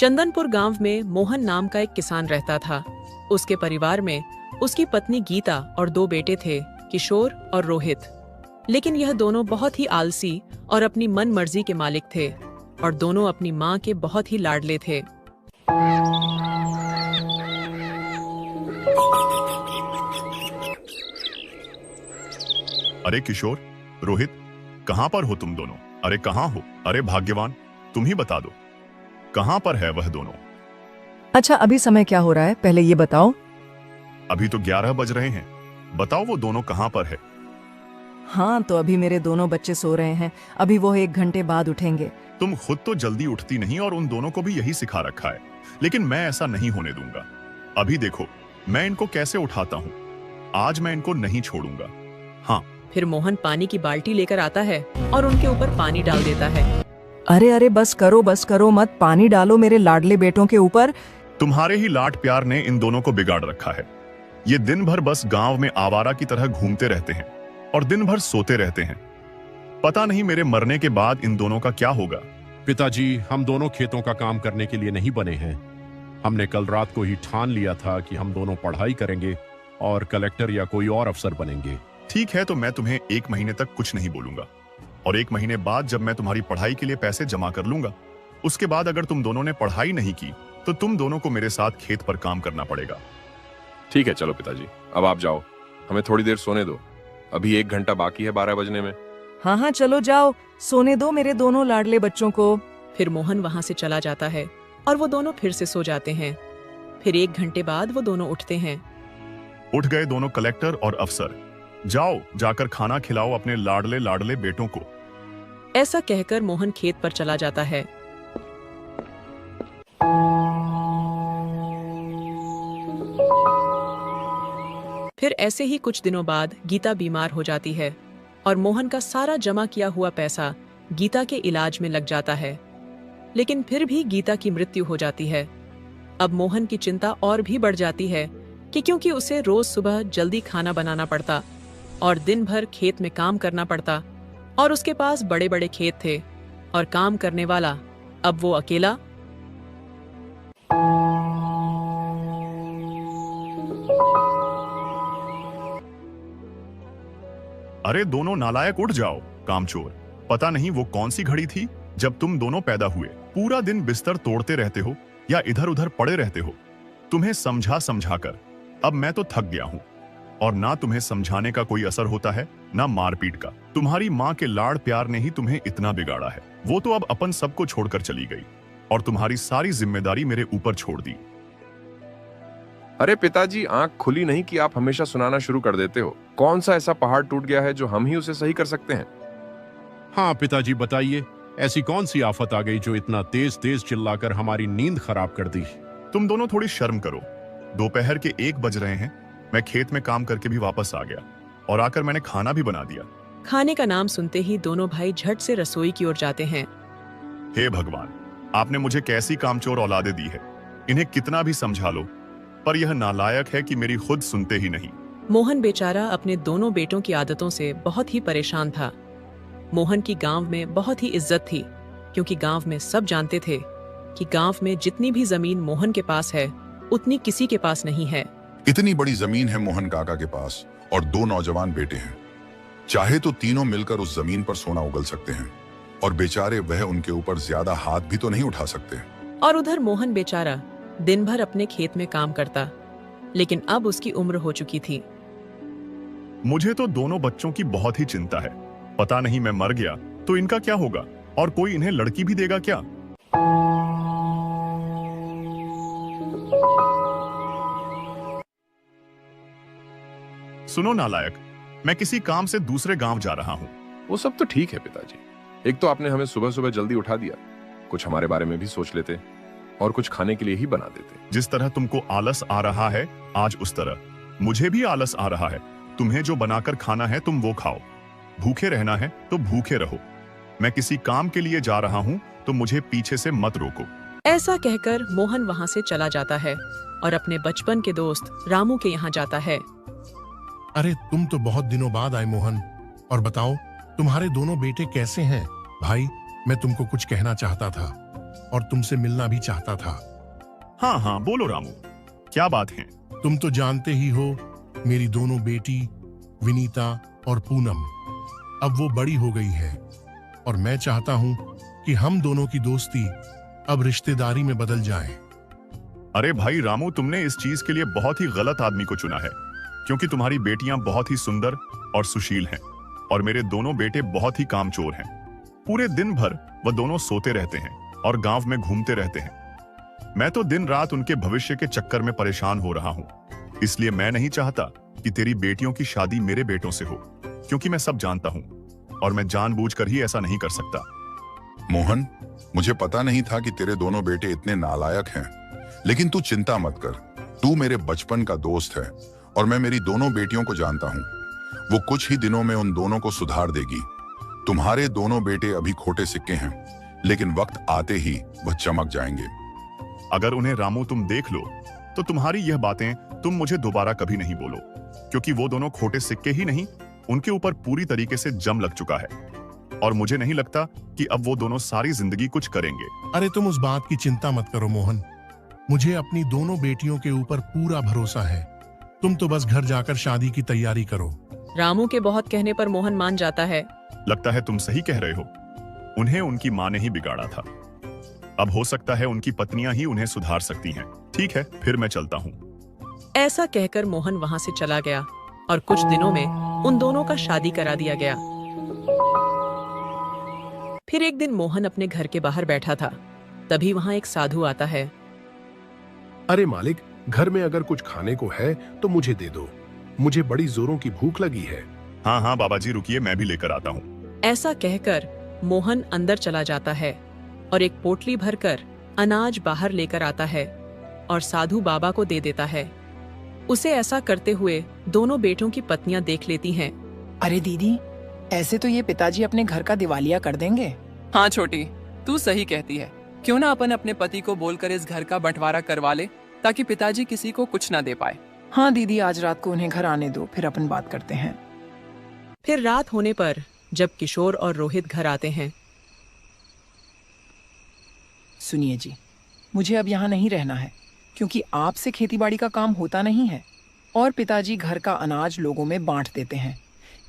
चंदनपुर गांव में मोहन नाम का एक किसान रहता था। उसके परिवार में उसकी पत्नी गीता और 2 बेटे थे, किशोर और रोहित। लेकिन यह दोनों बहुत ही आलसी और अपनी मन मर्जी के मालिक थे और दोनों अपनी माँ के बहुत ही लाडले थे। अरे किशोर, रोहित, कहाँ पर हो तुम दोनों? अरे कहाँ हो? अरे भाग्यवान, तुम ही बता दो, कहाँ पर है वह दोनों? अच्छा, अभी समय क्या हो रहा है, पहले ये बताओ। अभी तो 11 बज रहे हैं। बताओ वो दोनों कहाँ पर है? हाँ, तो अभी मेरे दोनों बच्चे सो रहे हैं, अभी वो 1 घंटे बाद उठेंगे। तुम खुद तो जल्दी उठती नहीं और उन दोनों को भी यही सिखा रखा है, लेकिन मैं ऐसा नहीं होने दूंगा। अभी देखो मैं इनको कैसे उठाता हूँ। आज मैं इनको नहीं छोड़ूंगा। हाँ। फिर मोहन पानी की बाल्टी लेकर आता है और उनके ऊपर पानी डाल देता है। अरे अरे, बस करो मत, पानी डालो मेरे लाडले बेटों के ऊपर। तुम्हारे ही लाड प्यार ने इन दोनों को बिगाड़ रखा है। ये दिन भर बस गांव में आवारा की तरह घूमते रहते हैं और दिन भर सोते रहते हैं। पता नहीं मेरे मरने के बाद इन दोनों का क्या होगा। पिताजी, हम दोनों खेतों का काम करने के लिए नहीं बने हैं। हमने कल रात को ही ठान लिया था कि हम दोनों पढ़ाई करेंगे और कलेक्टर या कोई और अफसर बनेंगे। ठीक है, तो मैं तुम्हें 1 महीने तक कुछ नहीं बोलूंगा और 1 महीने बाद जब मैं तुम्हारी पढ़ाई के लिए पैसे जमा कर लूंगा, उसके बाद अगर तुम दोनों ने पढ़ाई नहीं की तो तुम दोनों को मेरे साथ खेत पर काम करना पड़ेगा। ठीक है, चलो पिताजी, अब आप जाओ, हमें थोड़ी देर सोने दो। अभी 1 घंटा बाकी है 12 बजने में। हाँ, चलो जाओ, सोने दो मेरे दोनों लाडले बच्चों को। फिर मोहन वहां से चला जाता है और वो दोनों फिर से सो जाते हैं। फिर 1 घंटे बाद वो दोनों उठते हैं। उठ गए दोनों कलेक्टर और अफसर। जाओ, जाकर खाना खिलाओ अपने लाडले लाडले बेटों को। ऐसा कहकर मोहन खेत पर चला जाता है। फिर ऐसे ही कुछ दिनों बाद गीता बीमार हो जाती है और मोहन का सारा जमा किया हुआ पैसा गीता के इलाज में लग जाता है। लेकिन फिर भी गीता की मृत्यु हो जाती है। अब मोहन की चिंता और भी बढ़ जाती है कि क्योंकि उसे रोज सुबह जल्दी खाना बनाना पड़ता और दिन भर खेत में काम करना पड़ता और उसके पास बड़े बड़े खेत थे और काम करने वाला अब वो अकेला। अरे दोनों नालायक, उठ जाओ कामचोर। पता नहीं वो कौन सी घड़ी थी जब तुम दोनों पैदा हुए। पूरा दिन बिस्तर तोड़ते रहते हो या इधर उधर पड़े रहते हो। तुम्हें समझा समझा कर अब मैं तो थक गया हूँ और ना तुम्हें समझाने का कोई असर होता है ना मारपीट का। तुम्हारी माँ के लाड़ प्यार ने ही तुम्हें इतना बिगाड़ा है। वो तो अब अपन सबको छोड़कर चली गई और तुम्हारी सारी जिम्मेदारी मेरे ऊपर छोड़ दी। अरे पिताजी, आंख खुली नहीं कि आप हमेशा सुनाना शुरू कर देते हो। कौन सा ऐसा पहाड़ टूट गया है जो हम ही उसे सही कर सकते हैं? हाँ पिताजी, बताइए, ऐसी कौन सी आफत आ गई जो इतना तेज तेज चिल्लाकर हमारी नींद खराब कर दी? तुम दोनों थोड़ी शर्म करो। दोपहर के 1 बज रहे हैं। मैं खेत में काम करके भी वापस आ गया और आकर मैंने खाना भी बना दिया। खाने का नाम सुनते ही दोनों भाई झट से रसोई की ओर जाते हैं। हे भगवान, आपने मुझे कैसी कामचोर औलादें दी है। इन्हें कितना भी समझा लो, पर यह नालायक है कि मेरी खुद सुनते ही नहीं। मोहन बेचारा अपने दोनों बेटों की आदतों से बहुत ही परेशान था। मोहन की गांव में बहुत ही इज्जत थी क्योंकि गांव में सब जानते थे कि गांव में जितनी भी जमीन मोहन के पास है उतनी किसी के पास नहीं है। इतनी बड़ी जमीन है मोहन काका के पास और 2 नौजवान बेटे हैं। चाहे तो तीनों मिलकर उस जमीन पर सोना उगल सकते हैं और बेचारे वह उनके ऊपर ज्यादा हाथ भी तो नहीं उठा सकते। और उधर मोहन बेचारा दिन भर अपने खेत में काम करता, लेकिन अब उसकी उम्र हो चुकी थी। मुझे तो दोनों बच्चों की बहुत ही चिंता है। पता नहीं मैं मर गया तो इनका क्या होगा और कोई इन्हें लड़की भी देगा क्या? सुनो नालायक, मैं किसी काम से दूसरे गांव जा रहा हूँ। वो सब तो ठीक है पिताजी। एक तो आपने हमें सुबह सुबह जल्दी उठा दिया, कुछ हमारे बारे में भी सोच लेते और कुछ खाने के लिए ही बना देते। जिस तरह तुमको आलस आ रहा है आज, उस तरह मुझे भी आलस आ रहा है। तुम्हें जो बनाकर खाना है तुम वो खाओ, भूखे रहना है तो भूखे रहो। मैं किसी काम के लिए जा रहा हूँ तो मुझे पीछे से मत रोको। ऐसा कहकर मोहन वहां से चला जाता है और अपने बचपन के दोस्त रामू के यहाँ जाता है। अरे तुम तो बहुत दिनों बाद आए मोहन, और बताओ तुम्हारे दोनों बेटे कैसे हैं? भाई, मैं तुमको कुछ कहना चाहता था और तुमसे मिलना भी चाहता था। हाँ हाँ, बोलो रामू, क्या बात है? तुम तो जानते ही हो, मेरी दोनों बेटी विनीता और पूनम अब वो बड़ी हो गई है और मैं चाहता हूं कि हम दोनों की दोस्ती अब रिश्तेदारी में बदल जाए। अरे भाई रामू, तुमने इस चीज के लिए बहुत ही गलत आदमी को चुना है, क्योंकि तुम्हारी बेटियां बहुत ही सुंदर और सुशील हैं और मेरे दोनों बेटे बहुत ही कामचोर हैं। पूरे दिन भर वह दोनों सोते रहते हैं और गांव में घूमते रहते हैं। मैं तो दिन रात उनके भविष्य के चक्कर में परेशान हो रहा हूं। इसलिए मैं नहीं चाहता कि तेरी बेटियों की शादी मेरे बेटों से हो, क्योंकि मैं सब जानता हूं और मैं जानबूझकर ही ऐसा नहीं कर सकता। मोहन, मुझे पता नहीं था कि तेरे दोनों बेटे इतने नालायक हैं, लेकिन तू चिंता मत कर। तू मेरे बचपन का दोस्त है और मैं मेरी दोनों बेटियों को जानता हूँ। वो कुछ ही दिनों में उन दोनों को सुधार देगी। तुम्हारे दोनों बेटे अभी खोटे सिक्के हैं, लेकिन वक्त आते ही वह चमक जाएंगे। अगर उन्हें रामू तुम देख लो तो तुम्हारी यह बातें तुम मुझे दोबारा कभी नहीं बोलो, क्योंकि वो दोनों खोटे सिक्के ही नहीं, उनके ऊपर पूरी तरीके से जम लग चुका है और मुझे नहीं लगता कि अब वो दोनों सारी जिंदगी कुछ करेंगे। अरे तुम उस बात की चिंता मत करो मोहन, मुझे अपनी दोनों बेटियों के ऊपर पूरा भरोसा है। तुम तो बस घर जाकर शादी की तैयारी करो। रामू के बहुत कहने पर मोहन मान जाता है। लगता है तुम सही कह रहे हो, उन्हें उनकी माँ ने ही बिगाड़ा था। अब हो सकता है उनकी पत्नियां ही उन्हें सुधार सकती हैं। ठीक है, फिर मैं चलता हूँ। ऐसा कहकर मोहन वहां से चला गया और कुछ दिनों में उन दोनों का शादी करा दिया गया। फिर एक दिन मोहन अपने घर के बाहर बैठा था, तभी वहां एक साधु आता है। अरे मालिक, घर में अगर कुछ खाने को है तो मुझे दे दो, मुझे बड़ी जोरों की भूख लगी है। हाँ हाँ बाबा जी, रुकिए, मैं भी लेकर आता हूँ। ऐसा कहकर मोहन अंदर चला जाता है और एक पोटली भरकर अनाज बाहर लेकर आता है और साधु बाबा को दे देता है। उसे ऐसा करते हुए दोनों बेटों की पत्नियां देख लेती हैं। अरे दीदी, ऐसे तो ये पिताजी अपने घर का दिवालिया कर देंगे। हाँ छोटी, तू सही कहती है। क्यों ना अपन अपने पति को बोलकर इस घर का बंटवारा करवा ले, ताकि पिताजी किसी को कुछ ना दे पाए। हाँ दीदी, आज रात को उन्हें घर आने दो, फिर अपन बात करते हैं। फिर रात होने पर जब किशोर और रोहित घर आते हैं। सुनिए जी, मुझे अब यहाँ नहीं रहना है, क्योंकि आपसे खेतीबाड़ी का काम होता नहीं है और पिताजी घर का अनाज लोगों में बांट देते हैं।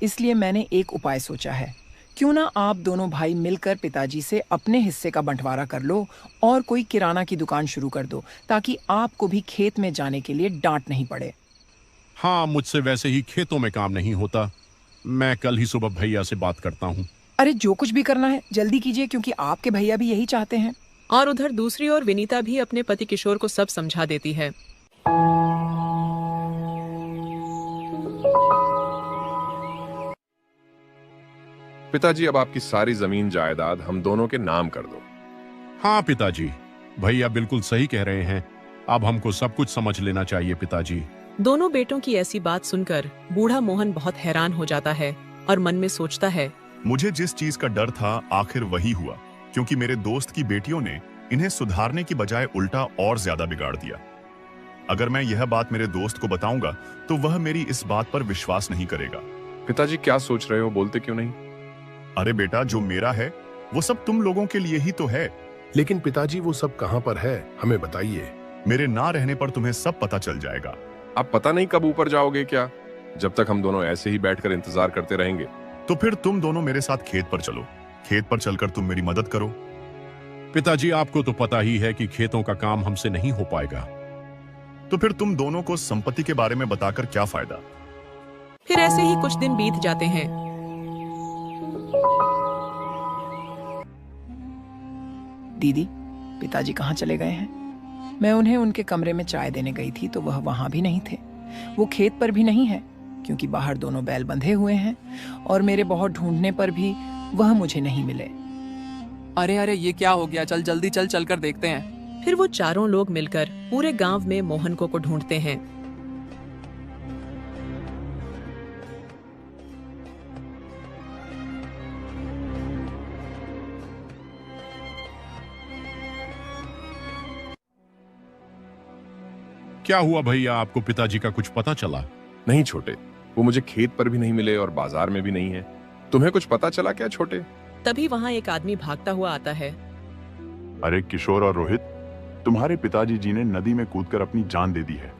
इसलिए मैंने एक उपाय सोचा है। क्यों ना आप दोनों भाई मिलकर पिताजी से अपने हिस्से का बंटवारा कर लो और कोई किराना की दुकान शुरू कर दो, ताकि आपको भी खेत में जाने के लिए डांट नहीं पड़े। हाँ, मुझसे वैसे ही खेतों में काम नहीं होता। मैं कल ही सुबह भैया से बात करता हूँ। अरे जो कुछ भी करना है जल्दी कीजिए, क्योंकि आपके भैया भी यही चाहते हैं। और उधर दूसरी ओर विनीता भी अपने पति किशोर को सब समझा देती है। पिताजी, अब आपकी सारी जमीन जायदाद हम दोनों के नाम कर दो। हाँ पिताजी, भैया बिल्कुल सही कह रहे हैं। अब हमको सब कुछ समझ लेना चाहिए पिताजी। दोनों बेटों की ऐसी बात सुनकर बूढ़ा मोहन बहुत हैरान हो जाता है और मन में सोचता है, मुझे जिस चीज का डर था आखिर वही हुआ, क्योंकि मेरे दोस्त की बेटियों ने इन्हें सुधारने की बजाय उल्टा और ज्यादा बिगाड़ दिया। अगर मैं यह बात मेरे दोस्त को बताऊंगा तो वह मेरी इस बात पर विश्वास नहीं करेगा। पिताजी, क्या सोच रहे हो? बोलते क्यों नहीं? अरे बेटा, जो मेरा है वो सब तुम लोगों के लिए ही तो है। लेकिन पिताजी, वो सब कहाँ पर है, हमें बताइए। मेरे ना रहने पर तुम्हें सब पता चल जाएगा। आप पता नहीं कब ऊपर जाओगे क्या? जब तक हम दोनों ऐसे ही बैठकर इंतजार करते रहेंगे। तो फिर तुम दोनों मेरे साथ खेत पर चलो। खेत पर चलकर तुम मेरी मदद करो। पिताजी, आपको तो पता ही है कि खेतों का काम हमसे नहीं हो पाएगा। तो फिर तुम दोनों को संपत्ति के बारे में बताकर क्या फायदा? फिर ऐसे ही कुछ दिन बीत जाते हैं। दीदी, पिताजी कहाँ चले गए हैं? मैं उन्हें उनके कमरे में चाय देने गई थी तो वह वहां भी नहीं थे। वो खेत पर भी नहीं है, क्योंकि बाहर दोनों बैल बंधे हुए हैं और मेरे बहुत ढूंढने पर भी वह मुझे नहीं मिले। अरे अरे, ये क्या हो गया? चल जल्दी चल कर देखते हैं। फिर वो चारों लोग मिलकर पूरे गांव में मोहन को ढूंढते हैं। क्या हुआ भैया, आपको पिताजी का कुछ पता चला? नहीं छोटे, वो मुझे खेत पर भी नहीं मिले और बाजार में भी नहीं है। तुम्हें कुछ पता चला क्या छोटे? तभी वहां एक आदमी भागता हुआ आता है। अरे किशोर और रोहित, तुम्हारे पिताजी जी ने नदी में कूदकर अपनी जान दे दी है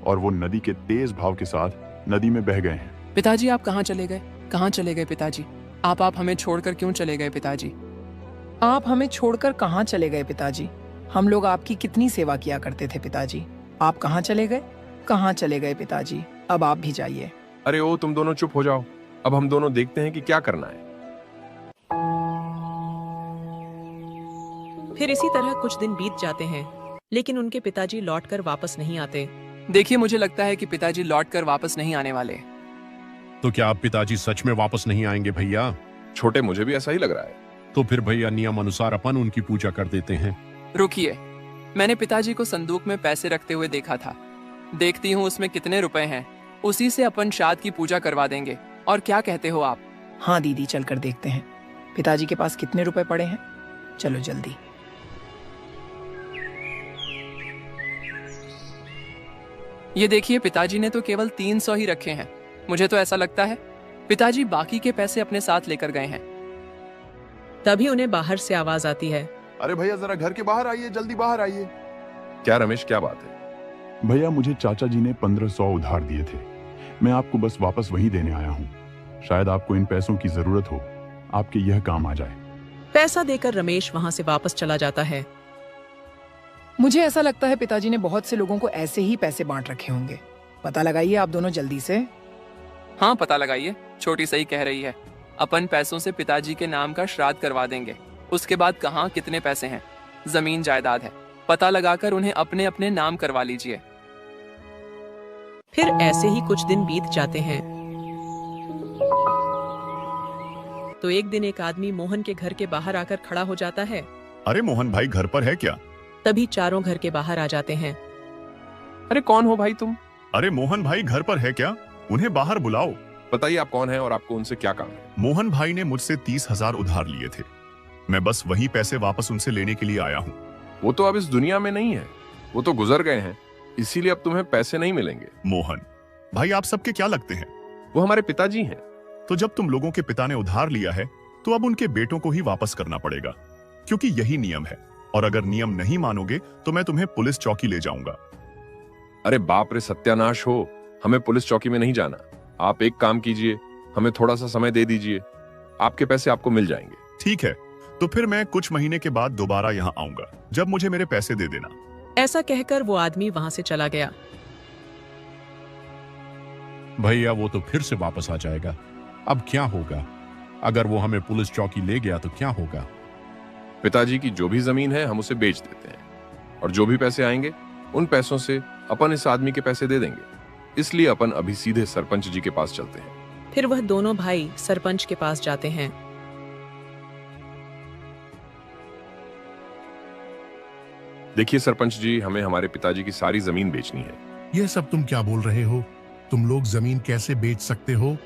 और वो नदी के तेज भाव के साथ नदी में बह गए हैं। पिताजी आप कहाँ चले गए? कहाँ चले गए पिताजी? आप हमें छोड़कर क्यों चले गए पिताजी? आप हमें छोड़कर कहाँ चले गए पिताजी? हम लोग आपकी कितनी सेवा किया करते थे पिताजी। आप कहाँ चले गए? कहाँ चले गए पिताजी? अब आप भी जाइए। अरे ओ, तुम दोनों चुप हो जाओ। अब हम दोनों देखते हैं कि क्या करना है। फिर इसी तरह कुछ दिन बीत जाते हैं, लेकिन उनके पिताजी लौटकर वापस नहीं आते। देखिए, मुझे लगता है कि पिताजी लौटकर वापस नहीं आने वाले। तो क्या आप पिताजी सच में वापस नहीं आएंगे भैया? छोटे, मुझे भी ऐसा ही लग रहा है। तो फिर भैया नियम अनुसार अपन उनकी पूजा कर देते हैं। रुकिए, मैंने पिताजी को संदूक में पैसे रखते हुए देखा था। देखती हूँ उसमें कितने रुपए हैं। उसी से अपन शाद की पूजा करवा देंगे। और क्या कहते हो आप? हाँ दीदी, चलकर देखते हैं पिताजी के पास कितने रुपए पड़े हैं। चलो जल्दी। ये देखिए, पिताजी ने तो केवल 300 ही रखे हैं। मुझे तो ऐसा लगता है पिताजी बाकी के पैसे अपने साथ लेकर गए हैं। तभी उन्हें बाहर से आवाज आती है। अरे भैया, जरा घर के बाहर आइए, जल्दी बाहर आइए। क्या रमेश, क्या बात है? भैया, मुझे चाचा जी ने 1500 उधार दिए थे। मैं आपको बस वापस वही देने आया हूँ। शायद आपको इन पैसों की जरूरत हो, आपके यह काम आ जाए। पैसा देकर रमेश वहां से वापस चला जाता है। मुझे ऐसा लगता है पिताजी ने बहुत से लोगों को ऐसे ही पैसे बांट रखे होंगे। पता लगाइए आप दोनों जल्दी से। हाँ, पता लगाइए। छोटी सही कह रही है। अपन पैसों से पिताजी के नाम का श्राद्ध करवा देंगे। उसके बाद कहाँ कितने पैसे हैं, जमीन जायदाद है, पता लगाकर उन्हें अपने अपने नाम करवा लीजिए। फिर ऐसे ही कुछ दिन बीत जाते हैं। तो एक दिन एक आदमी मोहन के घर के बाहर आकर खड़ा हो जाता है। अरे मोहन भाई घर पर है क्या? तभी चारों घर के बाहर आ जाते हैं। अरे कौन हो भाई तुम? अरे मोहन भाई घर पर है क्या? उन्हें बाहर बुलाओ। बताइए आप कौन हैं और आपको उनसे क्या काम है? मोहन भाई ने मुझसे 30,000 उधार लिए थे। मैं बस वही पैसे वापस उनसे लेने के लिए आया हूँ। वो तो अब इस दुनिया में नहीं है, वो तो गुजर गए हैं, इसीलिए अब तुम्हें पैसे नहीं मिलेंगे। मोहन भाई, आप सबके क्या लगते हैं? वो हमारे पिताजी हैं। तो जब तुम लोगों के पिता ने उधार लिया है तो अब उनके बेटों को ही वापस करना पड़ेगा, क्योंकि यही नियम है। और अगर नियम नहीं मानोगे तो मैं तुम्हें पुलिस चौकी ले जाऊंगा। अरे बाप रे, सत्यानाश हो। हमें पुलिस चौकी में नहीं जाना। आप एक काम कीजिए, हमें थोड़ा सा समय दे दीजिए, आपके पैसे आपको मिल जाएंगे। ठीक है, तो फिर मैं कुछ महीने के बाद दोबारा यहाँ आऊंगा, जब मुझे मेरे पैसे दे देना। ऐसा कहकर वो आदमी वहां से चला गया। भैया वो तो फिर से वापस आ जाएगा। अब क्या होगा? अगर वो हमें पुलिस चौकी ले गया तो क्या होगा? पिताजी की जो भी जमीन है हम उसे बेच देते हैं और जो भी पैसे आएंगे उन पैसों से अपन इस आदमी के पैसे दे देंगे। इसलिए अपन अभी सीधे सरपंच जी के पास चलते हैं। फिर वह दोनों भाई सरपंच के पास जाते हैं। देखिए सरपंच जी, हमें हमारे पिताजी की सारी जमीन बेचनी है। यह सब तुम क्या बोल रहे हो? तुम लोग जमीन कैसे बेच सकते हो?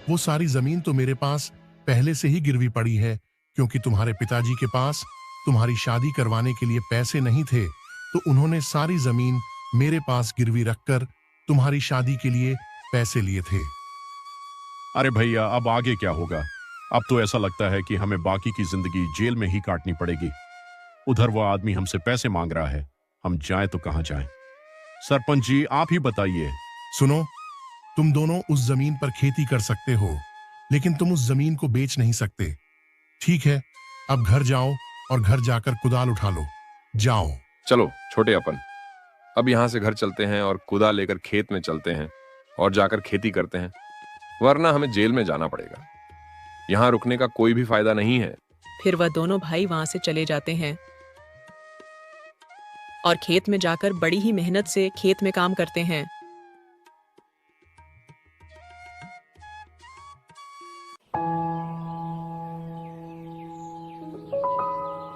वो सारी जमीन तो मेरे पास पहले से ही गिरवी पड़ी है, क्योंकि तुम्हारे पिताजी के पास तुम्हारी शादी करवाने के लिए पैसे नहीं थे, तो उन्होंने सारी जमीन मेरे पास गिरवी रखकर तुम्हारी शादी के लिए पैसे लिए थे। अरे भैया, अब आगे क्या होगा? अब तो ऐसा लगता है कि हमें बाकी की जिंदगी जेल में ही काटनी पड़ेगी। उधर वो आदमी हमसे पैसे मांग रहा है, हम जाएं तो कहां जाएं? सरपंच जी आप ही बताइए। सुनो, तुम दोनों उस जमीन पर खेती कर सकते हो, लेकिन तुम उस जमीन को बेच नहीं सकते। ठीक है, अब घर जाओ और घर जाकर कुदाल उठा लो। जाओ। चलो छोटे, अपन अब यहाँ से घर चलते हैं और कुदाल लेकर खेत में चलते हैं और जाकर खेती करते हैं, वरना हमें जेल में जाना पड़ेगा। यहाँ रुकने का कोई भी फायदा नहीं है। फिर वह दोनों भाई वहां से चले जाते हैं और खेत में जाकर बड़ी ही मेहनत से खेत में काम करते हैं।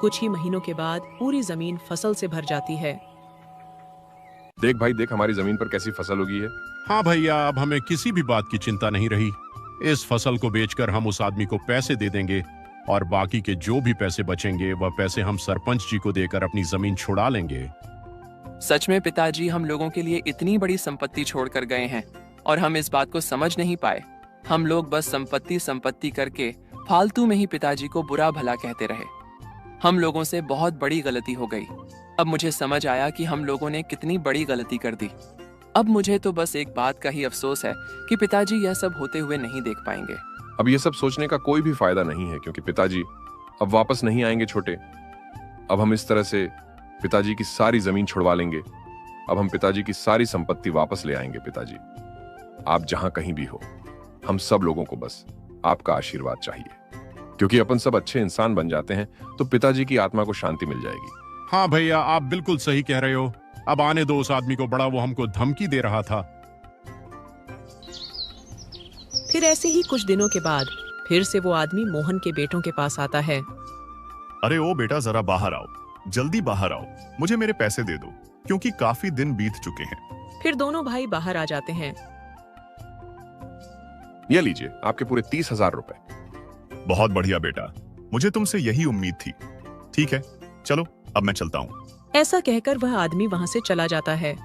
कुछ ही महीनों के बाद पूरी जमीन फसल से भर जाती है। देख भाई देख, हमारी जमीन पर कैसी फसल उगी है। हाँ भैया, अब हमें किसी भी बात की चिंता नहीं रही। इस फसल को बेचकर हम उस आदमी को पैसे दे देंगे और बाकी के जो भी पैसे बचेंगे वह पैसे हम सरपंच जी को देकर अपनी जमीन छुड़ा लेंगे। सच में पिताजी हम लोगों के लिए इतनी बड़ी संपत्ति छोड़कर गए हैं और हम इस बात को समझ नहीं पाए। हम लोग बस संपत्ति संपत्ति करके फालतू में ही पिताजी को बुरा भला कहते रहे। हम लोगों से बहुत बड़ी गलती हो गई। अब मुझे समझ आया कि हम लोगों ने कितनी बड़ी गलती कर दी। अब मुझे तो बस एक बात का ही अफसोस है कि पिताजी यह सब होते हुए नहीं देख पाएंगे। अब ये सब सोचने का कोई भी फायदा नहीं है, क्योंकि पिताजी अब वापस नहीं आएंगे छोटे। अब हम इस तरह से पिताजी की सारी जमीन छुड़वा लेंगे। अब हम पिताजी की सारी संपत्ति वापस ले आएंगे। पिताजी, आप जहां कहीं भी हो, हम सब लोगों को बस आपका आशीर्वाद चाहिए, क्योंकि अपन सब अच्छे इंसान बन जाते हैं तो पिताजी की आत्मा को शांति मिल जाएगी। हाँ भैया, आप बिल्कुल सही कह रहे हो। अब आने दो उस आदमी को, बड़ा वो हमको धमकी दे रहा था। फिर ऐसे ही कुछ दिनों के बाद फिर से वो आदमी मोहन के बेटों के पास आता है। अरे ओ बेटा, जरा बाहर आओ, जल्दी बाहर आओ, मुझे मेरे पैसे दे दो, क्योंकि काफी दिन बीत चुके हैं। फिर दोनों भाई बाहर आ जाते हैं। ये लीजिए आपके पूरे 30,000 रुपए। बहुत बढ़िया बेटा, मुझे तुमसे यही उम्मीद थी। ठीक है, चलो अब मैं चलता हूँ। ऐसा कहकर वह आदमी वहां से चला जाता है।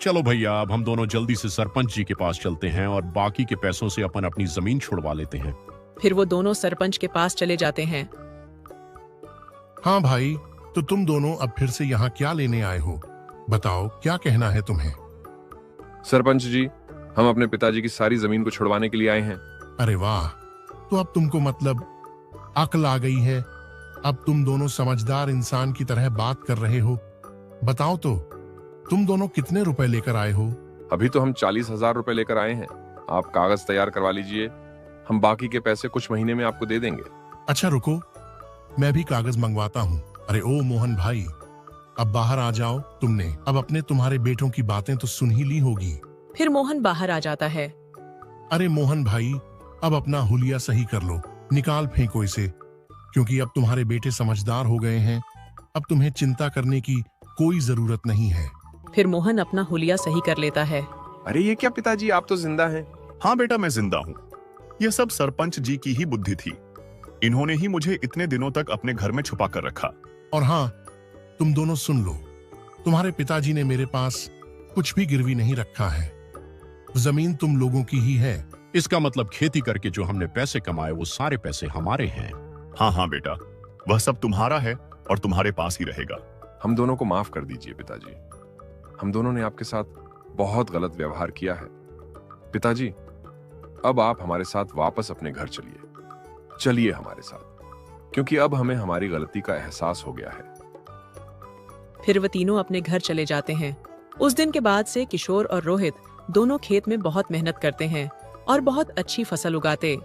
चलो भैया, अब हम दोनों जल्दी से सरपंच जी के पास चलते हैं और बाकी के पैसों से अपन अपनी जमीन छुड़वा लेते हैं। फिर वो दोनों सरपंच के पास चले जाते हैं। हाँ भाई, तो तुम दोनों अब फिर से यहाँ क्या लेने आए हो? बताओ, क्या कहना है तुम्हें? सरपंच जी, हम अपने पिताजी की सारी जमीन को छुड़वाने के लिए आए हैं। अरे वाह, तो अब तुमको मतलब अक्ल आ गई है। अब तुम दोनों समझदार इंसान की तरह बात कर रहे हो। बताओ तो, तुम दोनों कितने रुपए लेकर आए हो? अभी तो हम 40,000 रुपए लेकर आए हैं। आप कागज तैयार करवा लीजिए, हम बाकी के पैसे कुछ महीने में आपको दे देंगे। अच्छा रुको, मैं भी कागज मंगवाता हूँ। अरे ओ मोहन भाई, अब बाहर आ जाओ। तुमने अब अपने तुम्हारे बेटों की बातें तो सुन ही ली होगी। फिर मोहन बाहर आ जाता है। अरे मोहन भाई, अब अपना हुलिया सही कर लो, निकाल फेंको इसे, क्योंकि अब तुम्हारे बेटे समझदार हो गए हैं। अब तुम्हें चिंता करने की कोई जरूरत नहीं है। फिर मोहन अपना हुलिया सही कर लेता है। अरे ये क्या पिताजी, आप तो जिंदा हैं। हाँ बेटा, मैं जिंदा हूँ। यह सब सरपंच जी की ही बुद्धि थी। इन्होंने ही मुझे इतने दिनों तक अपने घर में छुपा कर रखा। और हाँ, तुम दोनों सुन लो, तुम्हारे पिताजी ने मेरे पास कुछ भी गिरवी नहीं रखा है। जमीन तुम लोगों की ही है। इसका मतलब खेती करके जो हमने पैसे कमाए वो सारे पैसे हमारे हैं। हाँ हाँ बेटा, वह सब तुम्हारा है और तुम्हारे पास ही रहेगा। हम दोनों को माफ कर दीजिए पिताजी। हम दोनों ने आपके साथ बहुत गलत व्यवहार किया है। पिताजी, अब आप हमारे साथ वापस अपने घर चलिए हमारे साथ, क्योंकि अब हमें हमारी गलती का एहसास हो गया है। फिर वो तीनों अपने घर चले जाते हैं। उस दिन के बाद से किशोर और रोहित दोनों खेत में बहुत मेहनत करते हैं और बहुत अच्छी फसल उगाते